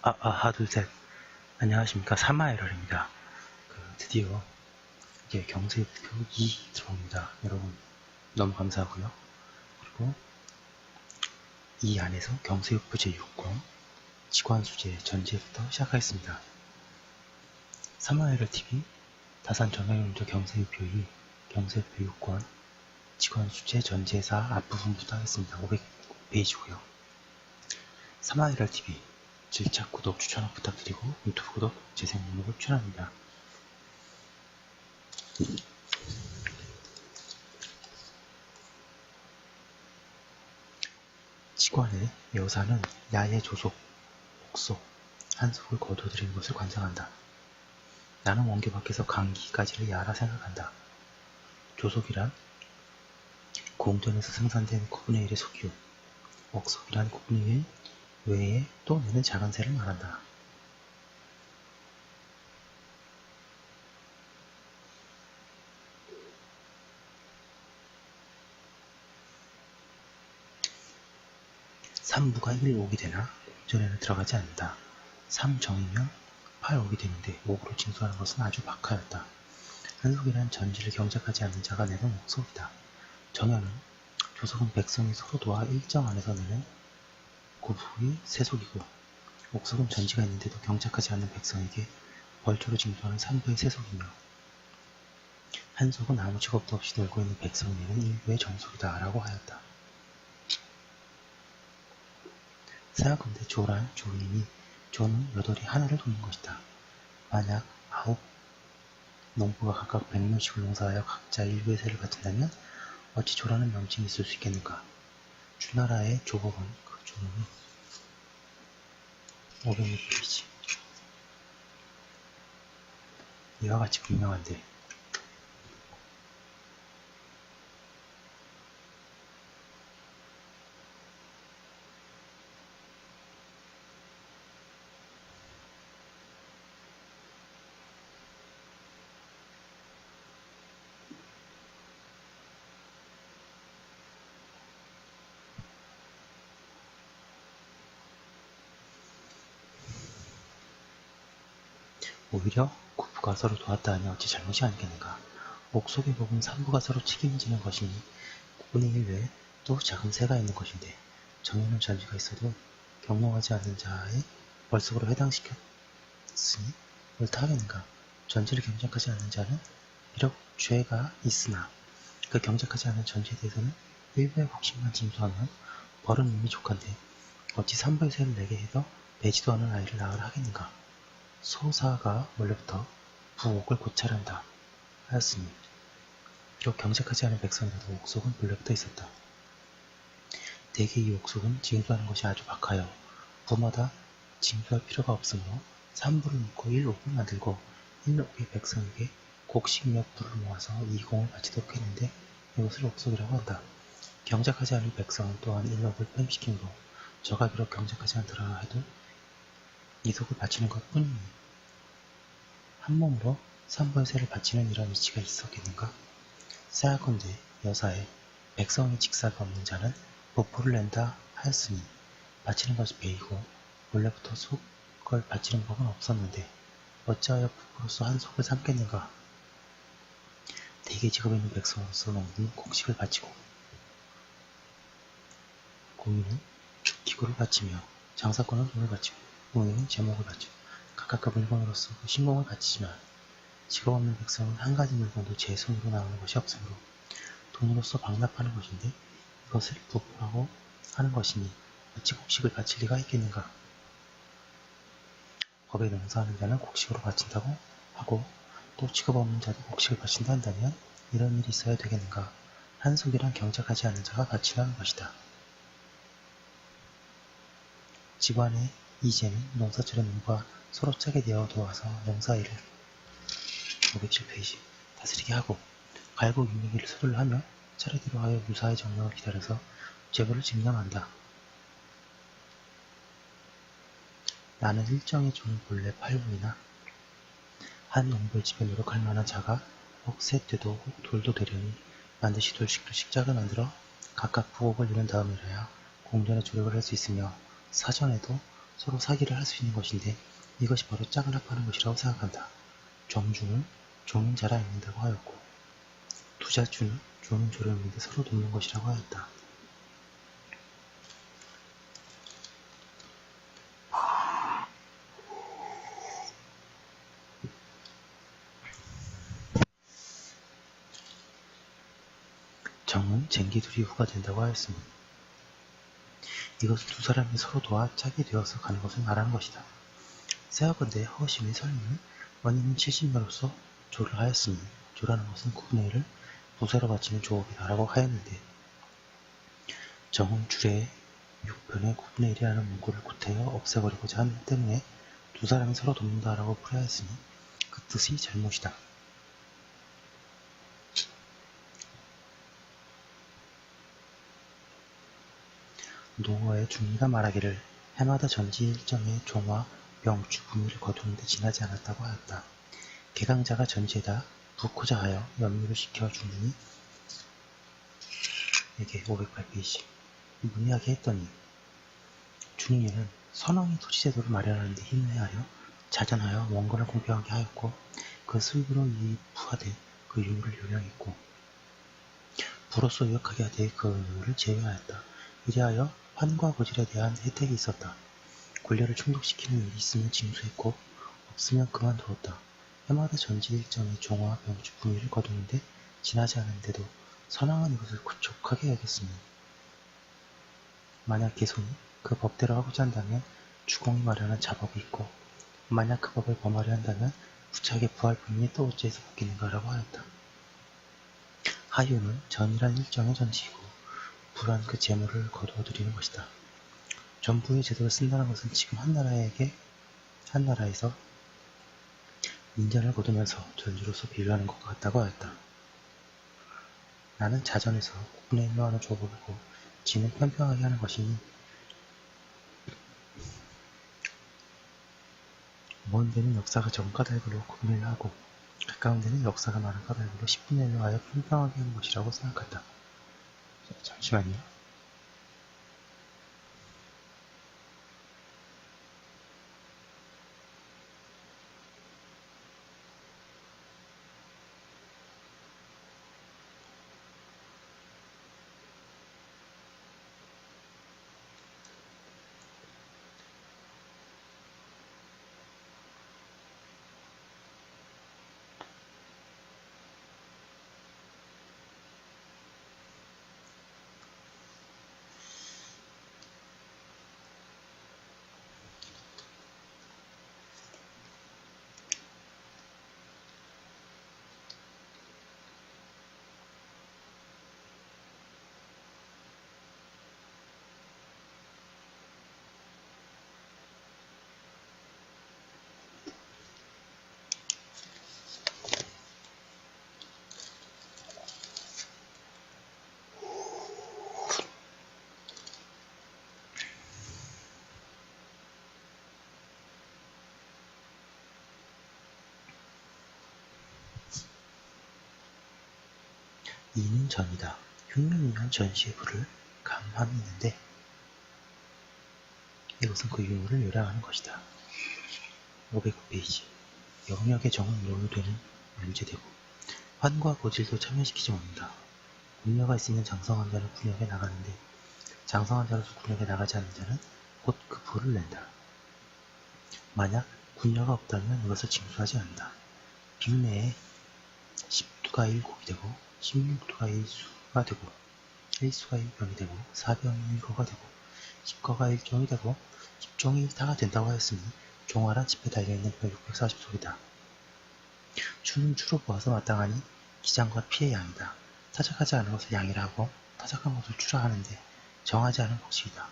하나, 둘, 셋. 안녕하십니까. 사마에럴입니다. 드디어 이제 경세표 2 들어옵니다. 여러분, 너무 감사하고요. 그리고 이 안에서 경세표 제6권 직관수제 전제부터 시작하겠습니다. 사마에럴 TV 다산 정형용조 경세표 2 경세표 6권 직관수제 전제사 앞부분부터 하겠습니다. 500페이지고요. 사마에럴 TV 질착 구독 추천을 부탁드리고 유튜브 구독 재생 목록을 추천합니다. 직관의 여사는 야의 조속, 옥속, 한속을 거둬들이는 것을 관장한다. 나는 원교 밖에서 강기까지를 야라 생각한다. 조속이란 공전에서 생산된 9분의 1의 속이요, 옥속이란 9분의 1 외에 또 내는 작은 새를 말한다. 삼부가 1옥이 되나 공전에는 들어가지 않는다. 3정이면 8옥이 되는데 옥으로 징수하는 것은 아주 박하였다. 한속이란 전지를 경작하지 않는 자가 내는 옥속이다. 정현은 조속은 백성이 서로 도와 일정 안에서 내는 고부의 세속이고, 옥속은 전지가 있는데도 경작하지 않는 백성에게 벌초로 징수하는 삼부의 세속이며, 한속은 아무 직업도 없이 놀고 있는 백성이 내는 일부의 정속이다 라고 하였다. 사약건대 조란, 조인이 조는 여덟이 하나를 돕는 것이다. 만약 9 농부가 각각 100년씩을 농사하여 각자 일부의 세를 바친다면 어찌 조라는 명칭이 있을 수 있겠는가? 주나라의 조법은 그 조는 506페이지 이와 같이 분명한데, 오히려 구부가 서로 도왔다 하니 어찌 잘못이 아니겠는가? 옥속의 법은 삼부가 서로 책임지는 것이니 9분의 1 외에 또 작은 새가 있는 것인데, 정해놓은 전지가 있어도 경영하지 않는 자의 벌석으로 해당시켰으니 옳다 하겠는가? 전지를 경작하지 않는 자는 비록 죄가 있으나 그 경작하지 않은 전지에 대해서는 일부의 혹심만 징수하면 벌은 이미 족한데 어찌 삼부의 새를 내게 해서 매지도 않은 아이를 낳으라 하겠는가? 소사가 원래부터 부옥을 고찰한다 하였으니 비록 경작하지 않은 백성이라도 옥속은 본래부터 있었다. 대개 이 옥속은 징수하는 것이 아주 박하여 부마다 징수할 필요가 없으므로 3부를 묶고 1옥을 만들고 1옥의 백성에게 곡식 몇 부를 모아서 2공을 바치도록 했는데 이것을 옥속이라고 한다. 경작하지 않은 백성은 또한 1옥을 폐임시키므로 저가 비록 경작하지 않더라 해도 이속을 바치는 것 뿐이니 한 몸으로 3부의 세를 바치는 이런 이치가 있었겠는가? 사약건대 여사에 백성의 직사가 없는 자는 부포를 낸다 하였으니 바치는 것이 배이고 원래부터 속을 바치는 법은 없었는데 어찌하여 부포로서 한 속을 삼겠는가? 대개 직업에 있는 백성으로서 농부는 곡식을 바치고 공인은 기구를 바치며 장사꾼은 돈을 바치고 농인은 제목을 바치고 각각 그 물건으로서 신공을 바치지만 직업 없는 백성은 한 가지 물건도 제 손으로 나오는 것이 없으므로 돈으로서 방납하는 것인데 이것을 부포라고 하는 것이니 어찌 곡식을 바칠 리가 있겠는가? 법에 농사하는 자는 곡식으로 바친다고 하고 또 직업 없는 자도 곡식을 바친다 한다면 이런 일이 있어야 되겠는가? 한속이란 경작하지 않는 자가 바치라는 것이다. 직관의 이제는 농사철의 농부와 서로 짜게 되어 도와서 농사일을 507페이지 다스리게 하고 갈고 윤리기를 소를 하며 차례대로 하여 유사의 정령을 기다려서 제보를 증명한다. 나는 일정의 종을 본래 8부이나 한 농부의 집에 노력할 만한 자가 혹 셋되도 혹 돌도 되려니 반드시 돌식도 식작을 만들어 각각 부엌을 이룬 다음이라야 공전에 조력을 할 수 있으며 사전에도 서로 사기를 할 수 있는 것인데 이것이 바로 짝을 합하는 것이라고 생각한다. 정중을 종은 잘 알린다고 하였고 두자주는 조는 조를 믿는데 서로 돕는 것이라고 하였다. 정은 쟁기둘이 후가 된다고 하였으니 이것은 두 사람이 서로 도와 짝이 되어서 가는 것을 말하는 것이다. 세어건대 허심의 설명은 원인은 70매로서 조를 하였으니 조라는 것은 9분의 1을 부세로 바치는 조업이다 라고 하였는데 정은 줄의 6편의 9분의 1이라는 문구를 구태여 없애버리고자 한 때문에 두 사람이 서로 돕는다 라고 풀이하였으니 그 뜻이 잘못이다. 노어의 중리가 말하기를 해마다 전지 일정의 종화, 명주, 분미를 거두는데 지나지 않았다고 하였다. 개강자가 전지에다 붓고자 하여 연미를 시켜 중리에게 508페이지 문의하게 했더니 중리에는 선왕이 토지제도를 마련하는 데 힘내하여 자전하여 원건을 공평하게 하였고 그 수익으로 이 부하되 그 유물을 요량했고 부로서 유역하게 하되 그 유물을 제외하였다. 이리하여 환과 고질에 대한 혜택이 있었다. 권력을 충족시키는 일이 있으면 징수했고 없으면 그만두었다. 해마다 전지 일정의 종화, 병주, 분위를 거두는데 지나지 않은데도 선왕은 이것을 구촉하게 여겼으니 만약 개손이 그 법대로 하고자 한다면 주공이 마련한 자법이 있고 만약 그 법을 범하려 한다면 부착의 부할 분이 또 어째서 바뀌는가라고 하였다. 하유는 전이란 일정의 전치이고 부란 그 재물을 거두어 드리는 것이다. 전부의 제도를 쓴다는 것은 지금 한나라에서 인전을 거두면서 전주로서 비유하는 것 같다고 하였다. 나는 자전에서 9분의 1로 하는 조업을 보고 지는 편평하게 하는 것이니 먼 데는 역사가 적은 까닭으로 9분의 1로 하고 가까운 데는 역사가 많은 까닭으로 10분의 1로 하여 편평하게 하는 것이라고 생각한다. 잠시만요. 이는 전이다. 흉명이면 전시의 부를 감함이는데 이것은 그 유무를 요량하는 것이다. 509페이지 영역의 정은 노유되는 면제되고 환과 고질도 참여시키지 못한다. 군녀가 있으면 장성한 자는 군역에 나가는데 장성한 자로서 군역에 나가지 않는 자는 곧 그 부를 낸다. 만약 군녀가 없다면 이것을 징수하지 않는다. 빅내에 10두가 1곡이 되고 16두가 1수가 되고 1수가 1병이 되고 4병이 1거가 되고 10거가 1종이 되고 10종이 1타가 된다고 하였으니 종아란 짚에 달려있는 별 640속이다. 추는 추로 보아서 마땅하니 기장과 피의 양이다. 타작하지 않은 것을 양이라 하고 타작한 것을 추라 하는데 정하지 않은 법칙이다.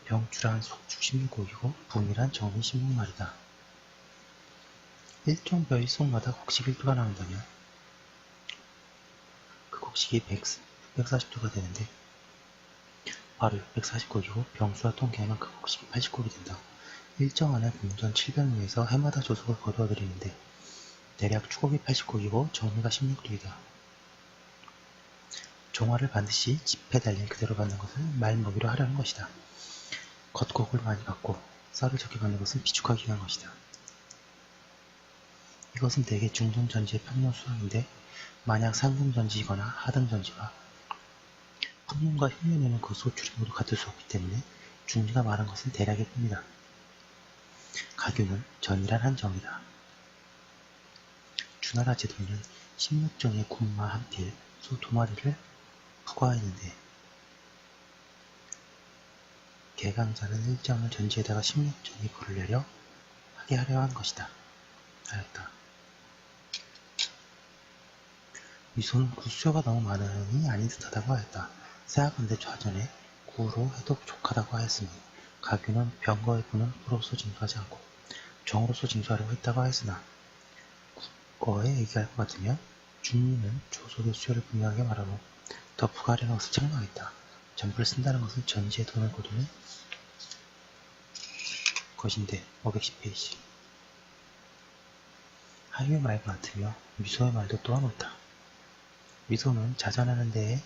병추란 속주 16곡이고 분이란 정이 16말이다. 1종 별 속마다 곡식 1두가 나온다면 그 곡식이 640두가 되는데 바로 640곡이고 병수와 통계하면 그 곡식이 80곡이 된다. 일정 안에 분전 700리에서 해마다 조속을 거두어 드리는데 대략 추곡이 80곡이고 정리가 16두이다. 종화를 반드시 짚에 달린 그대로 받는 것을 말먹이로 하려는 것이다. 겉곡을 많이 받고 썰을 적게 받는 것은 비축하기 위한 것이다. 이것은 대개 중등전지의 평균 수학인데 만약 상등전지이거나 하등전지와 평균과 흉년에는 그 소출이 모두 같을 수 없기 때문에 중지가 말한 것은 대략일 뿐이다. 가규는 전이란 한정이다. 주나라 제도에는 16종의 군마 한 필, 소 2마리를 부과했는데 개강자는 일정을 전지에다가 16종의 불을 내려 하게 하려 한 것이다. 하였다. 미소는 구수효가 너무 많으니 아닌 듯하다고 하였다. 생각한데 좌전에 구로 해도 부족하다고 하였으니 가규는 병거의 부는 부로서 징수하지 않고 정으로서 징수하려고 했다고 하였으나 국어에 얘기할 것 같으면 중리는 조속의 수요를 분명하게 말하고 더 부가하려는 것을 책망했다. 전부를 쓴다는 것은 전지에 돈을 거두는 것인데 510페이지 하유의 말과 같으며 미소의 말도 또한 옳다. 미소는 자전하는 데에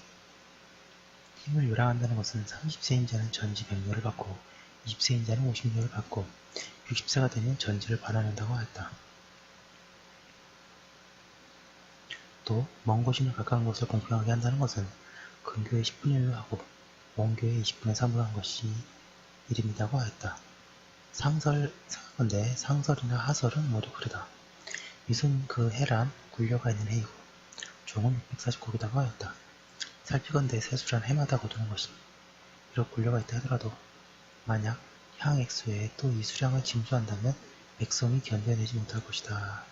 힘을 요랑한다는 것은 30세인 자는 전지 100료를 받고 20세인 자는 50료를 받고 60세가 되면 전지를 받아낸다고 하였다. 또 먼 곳이나 가까운 곳을 공평하게 한다는 것은 근교에 10분의 1로 하고 먼교에 20분의 3으로 한 것이 일입니다고 하였다. 상설건대 상설이나 하설은 모두 그러다. 미소는 그 해란 굴려가 있는 해이고 종은 640곡이라고 하였다. 살피건대 세수란 해마다 거두는 것이니 비록 굴려가 있다 하더라도 만약 향액수 외에 또 이 수량을 징수한다면 백성이 견뎌내지 못할 것이다.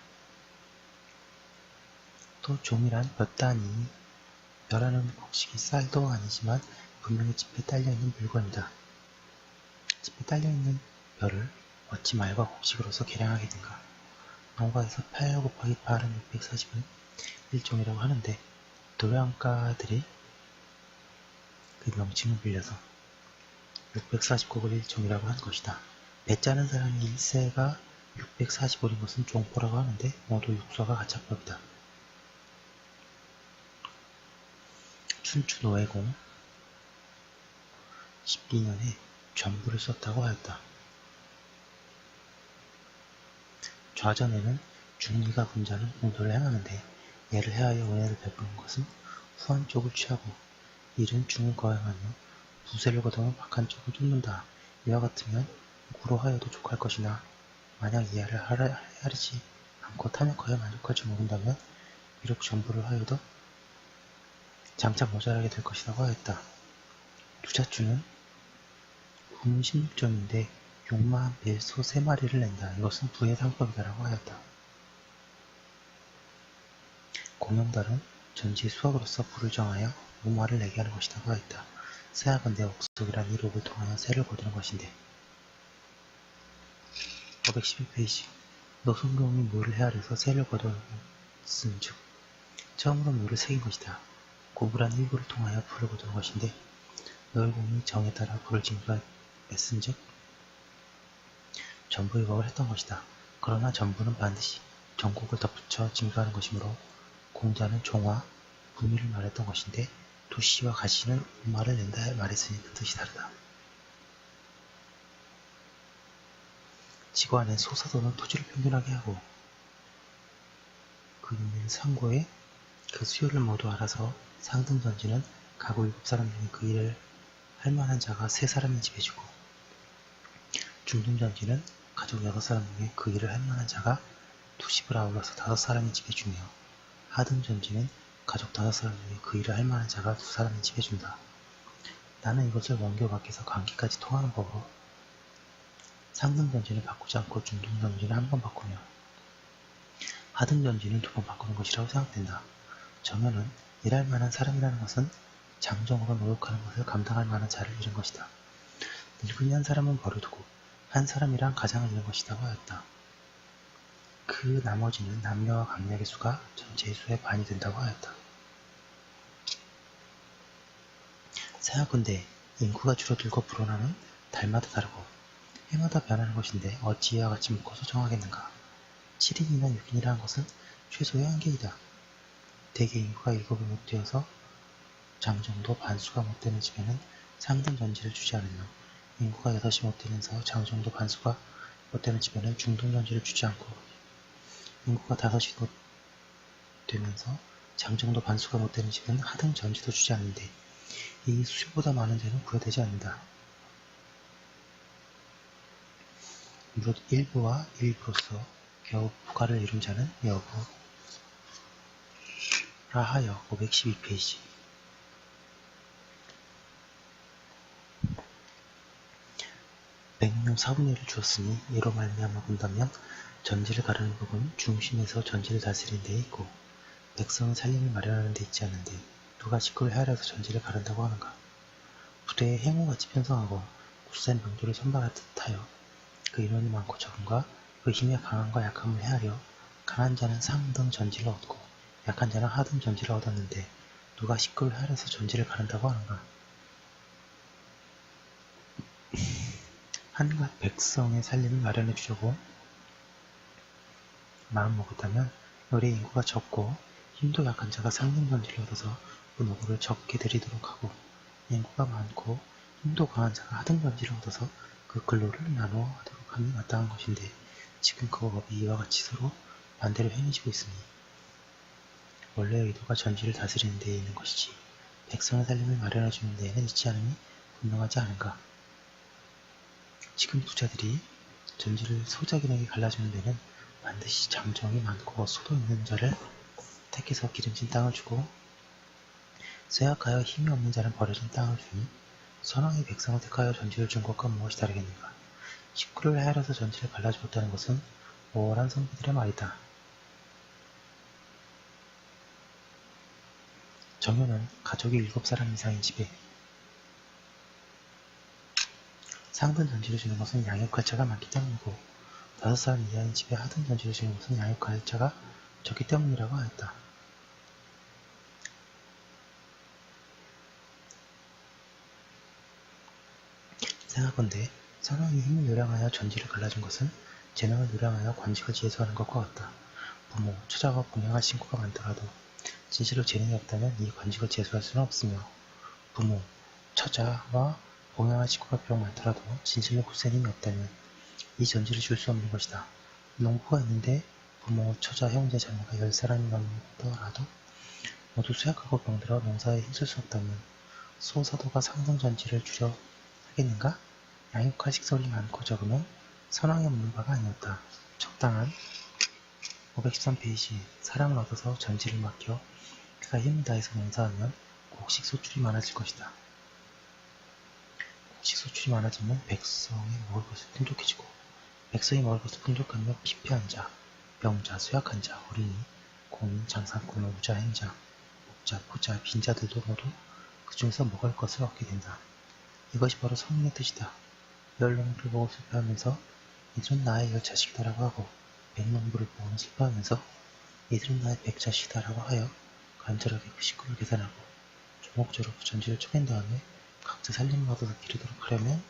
또 종이란 몇 단위 벼라는 곡식이 쌀도 아니지만 분명히 짚에 딸려있는 물건이다. 짚에 딸려있는 벼를 어찌 말과 곡식으로서 계량하겠는가. 농가에서 8 곱하기 8은 640은 일종이라고 하는데 도량가들이 그 명칭을 빌려서 640곡을 일종이라고 한 것이다. 배 짜는 사람이 1세가 640올인 것은 종포라고 하는데 모두 육서가 가짜법이다. 춘추 노해공 12년에 전부를 썼다고 하였다. 좌전에는 중리가 군자는 공도를 행하는데 예를 해하여 은혜를 베푸는 것은 후한 쪽을 취하고 일은 중을 거행하며 부세를 거두면 박한 쪽을 쫓는다. 이와 같으면 구로 하여도 족할 것이나 만약 이하를 헤아리지 않고 탐욕하여 만족할 줄 모른다면 비록 전부를 하여도 장차 모자라게 될 것이라고 하였다. 두자주는 군은 16종인데 용마 한 필, 소 3마리를 낸다. 이것은 부의 상법이다라고 하였다. 공영달은 전지의 수학으로서 부를 정하여 무마를 내게 하는 것이라고 하였다. 세하건대 옥석이란 이록을 통하여 세를 거두는 것인데 511페이지 노송경이 묘를 헤아려서 세를 거두었은즉 처음으로 묘를 새긴 것이다. 고불한 일부를 통하여 불을 거두는 것인데 노열공이 정에 따라 불을 징수했은즉 전부의 법을 했던 것이다. 그러나 전부는 반드시 전국을 덧붙여 징수하는 것이므로 공자는 종화, 분위를 말했던 것인데 도시와 가시는 말을 낸다 말했으니 그 뜻이 다르다. 지관의 소사도는 토지를 평균하게 하고 그 있는 상고에 그 수요를 모두 알아서 상등전지는 가구 7사람 중에 그 일을 할 만한 자가 3사람의 집에 주고 중등전지는 가족 6사람 중에 그 일을 할 만한 자가 2집을 아울러서 5사람의 집에 주며 하등전지는 가족 5사람 중에 그 일을 할 만한 자가 2사람의 집에 준다. 나는 이것을 원교 밖에서 관계까지 통하는 법으로 상등전지는 바꾸지 않고 중등전지는 한 번 바꾸며 하등전지는 2번 바꾸는 것이라고 생각된다. 정현은 일할 만한 사람이라는 것은 장정으로 노력하는 것을 감당할 만한 자를 잃은 것이다. 늙은이 한 사람은 버려두고 한 사람이란 가장을 잃은 것이라고 하였다. 그 나머지는 남녀와 강약의 수가 전체의 수의 반이 된다고 하였다. 생각건대 인구가 줄어들고 불어나는 달마다 다르고 해마다 변하는 것인데 어찌 이와 같이 묶어서 정하겠는가. 7인이나 6인이라는 것은 최소의 한계이다. 대개 인구가 7이 못 되어서 장정도 반수가 못 되는 집에는 상등 전지를 주지 않으며 인구가 8이 못 되면서 장정도 반수가 못 되는 집에는 중동전지를 주지 않고, 인구가 5이 못 되면서 장정도 반수가 못 되는 집은 하등 전지도 주지 않는데, 이 수요보다 많은 자는 부여되지 않는다. 무릇 일부와 일부로서 겨우 부가를 이룬 자는 여부라 하여 512페이지. 백류 4분의 1을 주었으니 이로 말미암아 본다면 전지를 가르는 법은 중심에서 전지를 다스리는 데 있고 백성의 살림을 마련하는 데 있지 않은데 누가 식구를 헤아려서 전지를 가른다고 하는가. 부대에 행호같이 편성하고 굳센 병조를 선발할 듯하여 그 인원이 많고 적음과 그 힘이 강함과 약함을 헤아려 강한 자는 상등 전지를 얻고 약한 자는 하등 전지를 얻었는데 누가 식구를 헤아려서 전지를 가른다고 하는가. 한갓 백성의 살림을 마련해 주려고 마음먹었다면 요리 인구가 적고 힘도 약한 자가 상등 전지를 얻어서 그 노고를 적게 드리도록 하고 인구가 많고 힘도 강한 자가 하등 전지를 얻어서 그 근로를 나누어 하도록 함이 마땅한 것인데 지금 그 법이 이와 같이 서로 반대로 행해지고 있으니 원래 의도가 전지를 다스리는 데에 있는 것이지 백성의 살림을 마련해 주는 데에는 있지 않음이 분명하지 않은가. 지금 부자들이 전지를 소작인에게 갈라주는 데는 반드시 장정이 많고 소도 있는 자를 택해서 기름진 땅을 주고 쇠약하여 힘이 없는 자는 버려진 땅을 주니 선왕이 백성을 택하여 전지를 준 것과 무엇이 다르겠는가. 식구를 헤아려서 전지를 갈라주었다는 것은 오월한 선비들의 말이다. 정효는 가족이 7사람 이상인 집에 상등 전지를 주는 것은 양육할 자가 많기 때문이고 5사람 이하인 집에 하등 전지를 주는 것은 양육할 자가 적기 때문이라고 하였다. 생각건대 선왕이 힘을 요량하여 전지를 갈라준 것은 재능을 요량하여 관직을 제수하는 것과 같다. 부모, 처자가 공양할 신고가 많더라도 진실로 재능이 없다면 이 관직을 제수할 수는 없으며 부모, 처자와 공양할 신고가 비록 많더라도 진실로 굳센 힘이 없다면 이 전지를 줄 수 없는 것이다. 농부가 있는데 부모, 처자, 형제, 자매가 10사람이 넘더라도 모두 쇠약하고 병들어 농사에 힘쓸 수 없다면 소사도가 상등 전지를 주려 하겠는가? 양육할 식솔이 많고 적으면 선왕에 묻는 바가 아니었다. 적당한 513페이지. 사람을 얻어서 전지를 맡겨 그가 힘을 다해서 농사하면 곡식 소출이 많아질 것이다. 곡식 소출이 많아지면 백성이 먹을 것이 풍족해지고 백성이 먹을 것이 풍족하면 피폐한 자, 병자, 쇠약한 자, 어린이, 공인, 장사꾼, 우자, 행자, 목자, 포자, 빈자들도 모두 그 중에서 먹을 것을 얻게 된다. 이것이 바로 성령의 뜻이다. 10농부를 보고 슬퍼하면서 이들은 나의 10자식이다라고 하고 100농부를 보고는 슬퍼하면서 이들은 나의 100자식이다라고 하여 간절하게 그 식구를 계산하고 조목조록 전지를 쪼갠 다음에 각자 살림을 얻어서 기르도록 하려면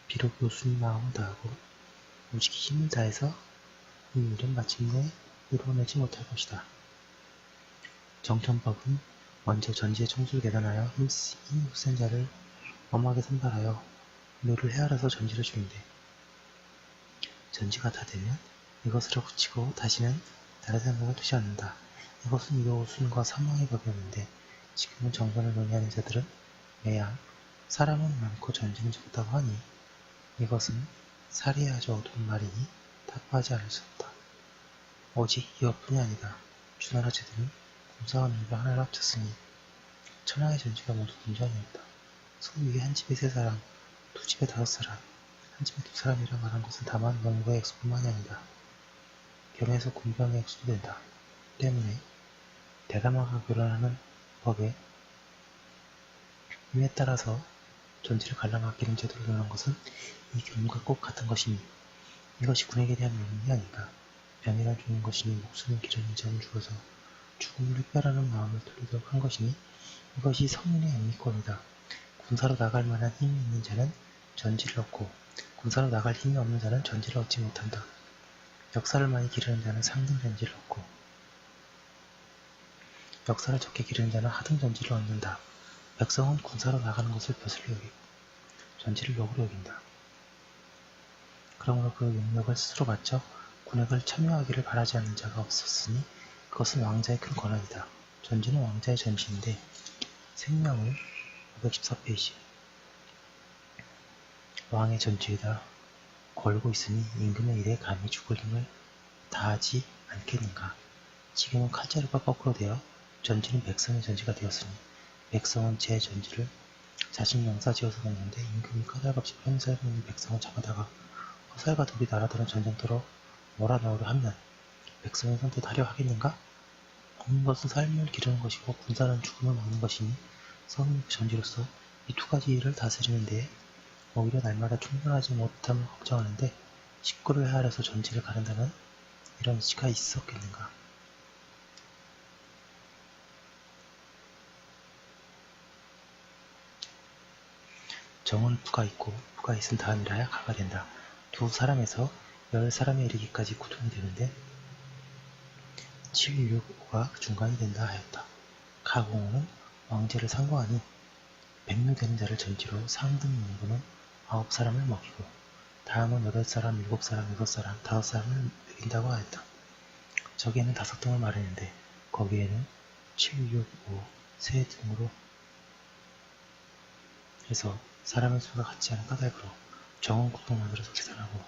비록 요순 마음을 다하고 오직 힘을 다해서 이 일은 마침내 이루어내지 못할 것이다. 정천법은 먼저 전지의 총수를 계산하여 힘이 센 자를 엄하게 선발하여 노를 헤아려서 전지를 주는데 전지가 다 되면 이것으로 그치고 다시는 다른 생각을 두지 않는다. 이것은 요순과 사망의 법이었는데 지금은 정선을 논의하는 자들은 매양 사람은 많고 전지는 적다고 하니 이것은 살이 아주 어두운 말이니 답하지 않을 수 없다. 오직 이것뿐이 아니다. 주나라 제들은 공사와 농가 하나를 합쳤으니 천하의 전지가 모두 군전이었다. 소위 한 집에 3사람, 두 집에 5사람, 한 집에 2사람이라 말한 것은 다만 농부의 액수뿐만이 아니다. 결혼해서 군병의 액수도 된다. 때문에 대담화가 결혼하는 법에 힘에 따라서 전지를 갈라맡기는 제도를 논한 것은 이 경우가 꼭 같은 것이니 이것이 군에게 대한 명령이 아닌가. 병이란 죽는 것이니 목숨을 기르는 자는 죽어서 죽음을 획별하는 마음을 돌리도록 한 것이니 이것이 성인의 영미권이다. 군사로 나갈 만한 힘이 있는 자는 전지를 얻고 군사로 나갈 힘이 없는 자는 전지를 얻지 못한다. 역사를 많이 기르는 자는 상등 전지를 얻고 역사를 적게 기르는 자는 하등 전지를 얻는다. 백성은 군사로 나가는 것을 벼슬로 여기고 전지를 역으로 여긴다. 그러므로 그 용력을 스스로 바쳐 군액을 참여하기를 바라지 않는 자가 없었으니 그것은 왕자의 큰 권한이다. 전지는 왕자의 전지인데 생명을 514페이지 왕의 전지에다 걸고 있으니 임금의 일에 감히 죽을 힘을 다하지 않겠는가. 지금은 칼자루가 거꾸로 되어 전지는 백성의 전지가 되었으니 백성은 제 전지를 자신 농사지어서 먹는데 임금이 까닭없이 편살고 있는 백성을 잡아다가 화살과 돌이 날아드는 전쟁터로 몰아넣으려 하면 백성의 선뜻하려 하겠는가? 먹는 것은 삶을 기르는 것이고 군사는 죽음을 막는 것이니 성의 전지로서 이 두 가지 일을 다스리는 데에 오히려 날마다 충분하지 못함을 걱정하는데 식구를 헤아려서 전지를 가른다면 이런 이치가 있었겠는가? 정은 부가 있고 부가 있은 다음이라야 가가 된다. 두 사람에서 10사람에 이르기까지 구동이 되는데 7, 6, 5가 중간이 된다 하였다. 가공은 왕제를 상고하니 백묘되는 자를 전지로 상등 농부는 9사람을 먹이고 다음은 8사람, 7사람, 6사람, 5사람을 먹인다고 하였다. 저기에는 5등을 말했는데 거기에는 7, 6, 5, 세 등으로 해서 사람의 수가 같지 않은 까닭으로 정원 구동 만들어서 계산하고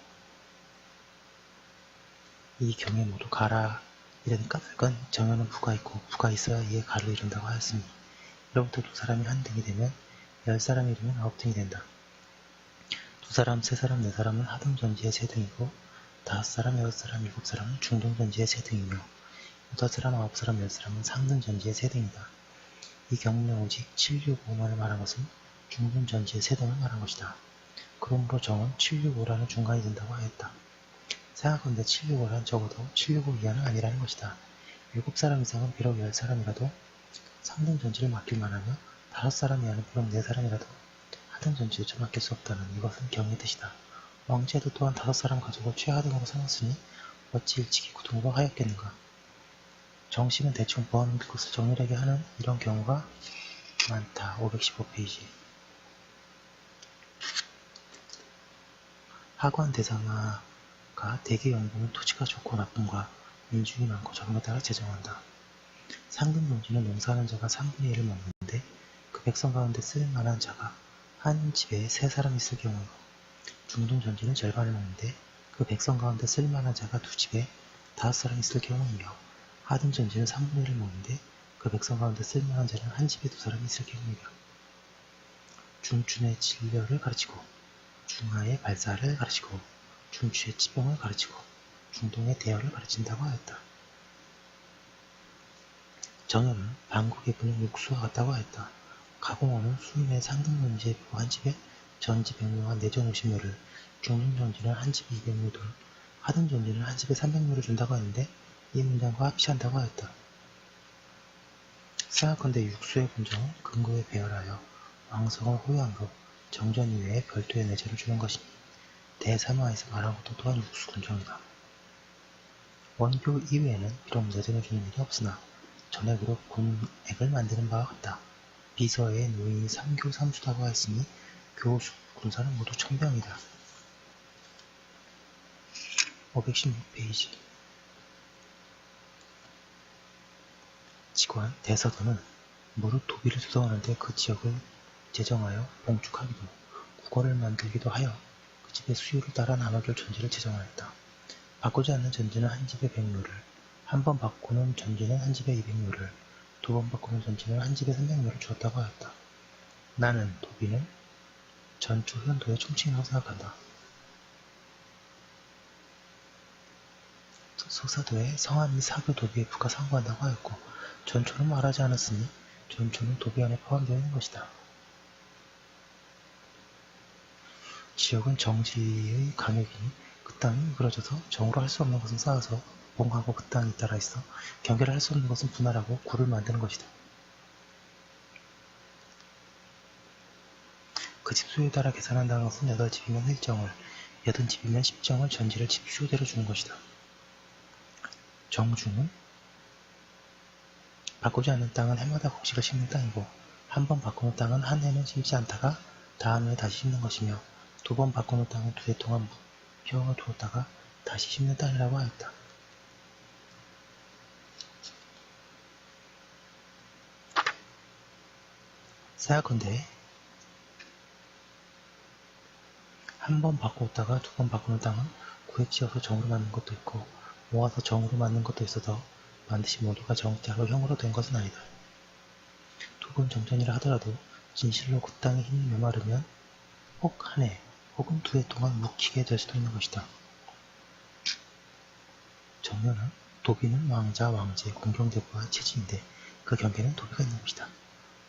이 경에 모두 가라 이런 까닭은 정에는 부가 있고 부가 있어야 이에 가를 이룬다고 하였으니 이로부터 두 사람이 한 등이 되면 10사람이 이르면 9등이 된다. 두 사람, 세 사람, 네 사람은 하등 전지의 세 등이고 5사람, 6사람, 7사람은 중등 전지의 세 등이며 8사람, 9사람, 10사람은 상등 전지의 세 등이다. 이 경우는 오직 7, 6, 5만을 말한 것은 중등 전지의 세 등을 말한 것이다. 그러므로 정은 7, 6, 5라는 중간이 된다고 하였다. 생각건대 7, 6, 5란 적어도 7, 6, 5 이하는 아니라는 것이다. 7사람 이상은 비록 10사람이라도 상등 전지를 맡길 만하며 5사람 이하는 비록 4사람이라도 하등 전지를 맡길 수 없다는 이것은 경의 뜻이다. 왕제도 또한 5사람 가족을 최하등으로 삼았으니 어찌 일찍이 구동으로 하였겠는가. 정식은 대충 보아넘길 것을 정밀하게 하는 이런 경우가 많다. 515페이지 하관 대상아가 대개 연봉은 토지가 좋고 나쁨과 민중이 많고 적음에 따라 제정한다. 상등 농지는 농사하는 자가 3분의 1을 먹는데 그 백성 가운데 쓸만한 자가 한 집에 3사람이 있을 경우이고 중등 전지는 절반을 먹는데 그 백성 가운데 쓸만한 자가 두 집에 5사람이 있을 경우이며 하등 전지는 3분의 1을 먹는데 그 백성 가운데 쓸만한 자는 한 집에 2사람이 있을 경우이며 중춘의 진료를 가르치고 중하의 발사를 가르치고 중추의 치병을 가르치고 중동의 대여를 가르친다고 하였다. 정현은 방국의 분은 육수와 같다고 하였다. 가공원은 수임의 상등 전지의 부 한 집에 전지 100묘와 내전 50묘를 중등 전지는 한 집에 200묘 하등 전지는 한 집에 300묘를 준다고 하는데 이 문장과 합치한다고 하였다. 생각건대 육수의 분정은 근거에 배열하여 왕성을 호위한 것 정전 이외에 별도의 내재를 주는 것이니 대사마에서 말한 것도 또한 육수 군정이다. 원교 이외에는 비록 내재를 주는 일이 없으나 전액으로 군액을 만드는 바와 같다. 비서에 노인이 3교 3수다고 하였으니 교수 군사는 모두 천병이다. 516페이지 직관 대서도는 무릇 도비를 조성하는데 그 지역을 제정하여 봉축하기도 국어를 만들기도 하여 그 집의 수요를 따라 나눠줄 전지를 제정하였다. 바꾸지 않는 전지는 한 집에 100묘를, 한 번 바꾸는 전지는 한 집에 200묘를, 두 번 바꾸는 전지는 한 집에 300묘를 주었다고 하였다. 나는 도비는 전초 현도의 총칭이라고 생각한다. 소사도에 성한 및 사교 도비의 부가 상고한다고 하였고 전초는 말하지 않았으니 전초는 도비 안에 포함되어 있는 것이다. 지역은 정지의 강역이니 그 땅이 미끄러져서 정으로 할 수 없는 것은 쌓아서 봉하고 그 땅이 따라 있어 경계를 할 수 없는 것은 분할하고 구를 만드는 것이다. 그 집 수요에 따라 계산한다는 것은 8집이면 1정을, 80집이면 10정을 전지를 집 수요대로 주는 것이다. 정중은 바꾸지 않는 땅은 해마다 곡식을 심는 땅이고 한 번 바꾸는 땅은 한 해는 심지 않다가 다음 해에 다시 심는 것이며 2번 바꾸는 땅은 2해 동안 묵혀두었다가 다시 심는 땅이라고 하였다. 사약컨대 한 번 바꾸었다가 2번 바꾸는 땅은 구획지어서 정으로 맞는 것도 있고 모아서 정으로 맞는 것도 있어서 반드시 모두가 정자로 형으로 된 것은 아니다. 2번 정전이라 하더라도 진실로 그 땅의 힘이 메마르면 혹 한 해 혹은 2해 동안 묵히게 될 수도 있는 것이다. 정년은 도비는 왕자, 왕제, 공경대부와 체지인데 그 경계는 도비가 있는 것이다.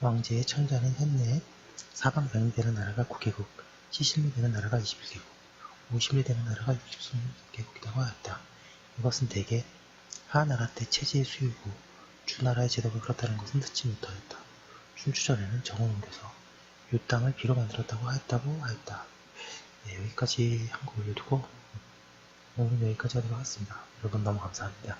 왕제의 청자는 현내에 사방 100리 되는 나라가 9개국, 70리 되는 나라가 21개국, 50리 되는 나라가 60개국이라고 하였다. 이것은 대개 하나라 때 체제의 수유고 주나라의 제도가 그렇다는 것은 듣지 못하였다. 춘추전에는 정을 옮겨서 요 땅을 비로 만들었다고 하였다. 네, 여기까지 한 거 올려두고 오늘은 여기까지 하도록 하겠습니다. 여러분 너무 감사합니다.